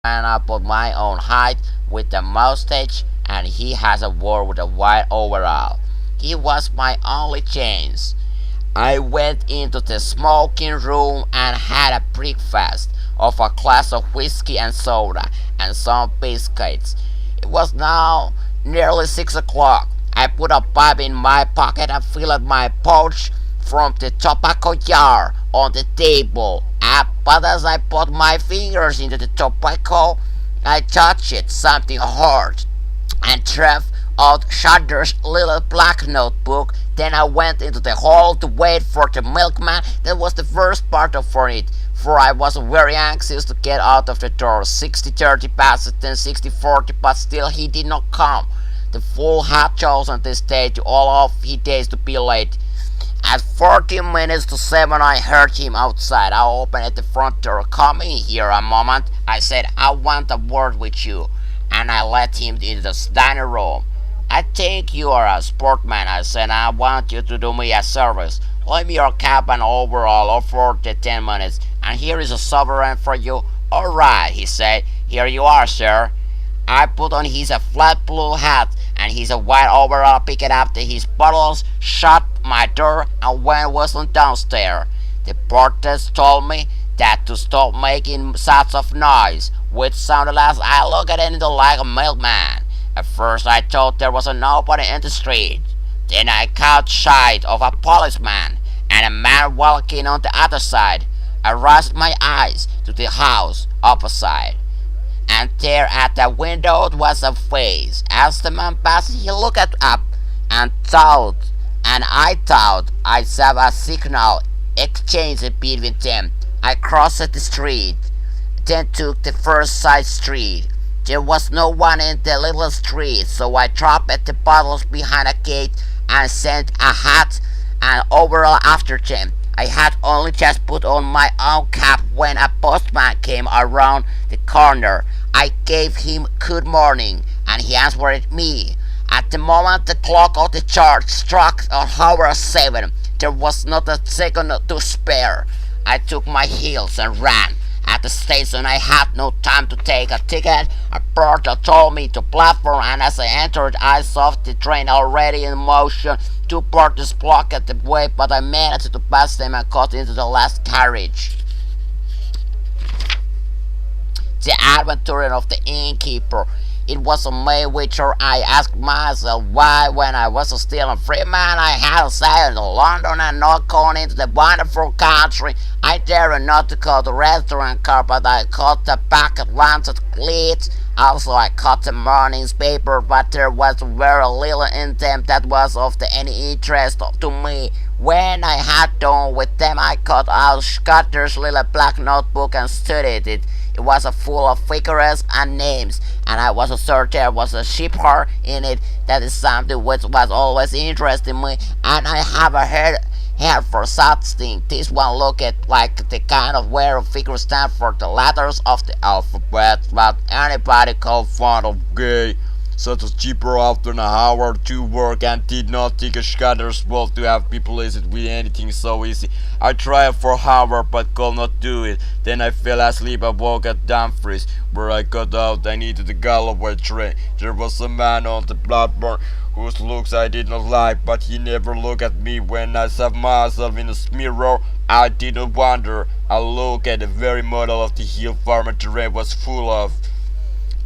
man up on my own height with a mustache, and he has a war with a white overall. He was my only chance. I went into the smoking room and had a breakfast of a glass of whiskey and soda and some biscuits. It was now nearly 6 o'clock. I put a pipe in my pocket and filled my pouch from the tobacco jar on the table. But as I put my fingers into the tobacco, I touched something hard and drew out Shudder's little black notebook. Then I went into the hall to wait for the milkman. That was the first part of it, for I was very anxious to get out of the door. 60-30 past 10, 60-40, but still he did not come. The fool had chosen this day to all of his days to be late. At 14 minutes to 7, I heard him outside. I opened the front door. "Come in here a moment," I said. "I want a word with you." And I led him into the dining room. "I think you are a sportsman," I said. "I want you to do me a service. Leave me your cap and overall for the 10 minutes, and here is a sovereign for you." "All right," he said. "Here you are, sir." I put on his flat blue hat and his white overall, picked up his bottles, shut my door, and went whistling downstairs. The portress told me that to stop making such of noise, which sounded as I looked at it like a milkman. At first I thought there was nobody in the street. Then I caught sight of a policeman and a man walking on the other side. I raised my eyes to the house opposite, and there at the window was a face. As the man passed, he looked up and I thought I saw a signal exchange between them. I crossed the street, then took the first side street. There was no one in the little street, so I dropped the bottles behind a gate and sent a hat and overall after them. I had only just put on my own cap when a postman came around the corner. I gave him good morning, and he answered me. At the moment the clock of the church struck an hour 7, there was not a second to spare. I took my heels and ran. At the station I had no time to take a ticket. A porter told me to platform, and as I entered I saw the train already in motion. Two porters blocked the way, but I managed to pass them and got into the last carriage. The adventure of the innkeeper. It was a May winter. I asked myself why, when I was still a free man, I had sailed to London and not gone into the wonderful country. I dared not to call the restaurant car, but I caught the packet lunch at Leeds. Also, I caught the morning's paper, but there was very little in them that was of any interest to me. When I had done with them, I got out Scudder's little black notebook and studied it. It was full of figures and names, and I was sure there was a shipyard in it. That is something which was always interesting me, and I have a head for such things. This one looked like the kind of where figures stand for the letters of the alphabet, but anybody called fond of gay. Such as cheaper after an hour to work, and did not think a Scudder's world to have people pleased with anything so easy. I tried for an hour but could not do it. Then I fell asleep. I woke at Dumfries, where I got out. I needed the Galloway train. There was a man on the platform whose looks I did not like, but he never looked at me. When I saw myself in a mirror, I did not wonder. I looked at the very model of the hill farmer train was full of.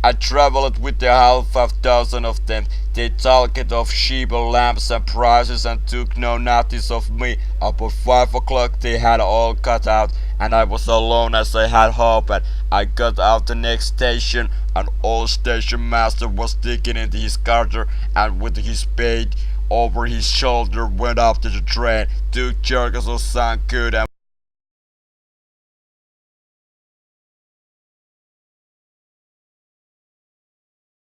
I travelled with the 5,000 of them. They talked of sheep and lambs and prices, and took no notice of me. About 5 o'clock they had all cut out, and I was alone as I had hoped. I got out the next station. An old station master was digging into his carter, and with his spade over his shoulder went up to the train, took jerks of some good and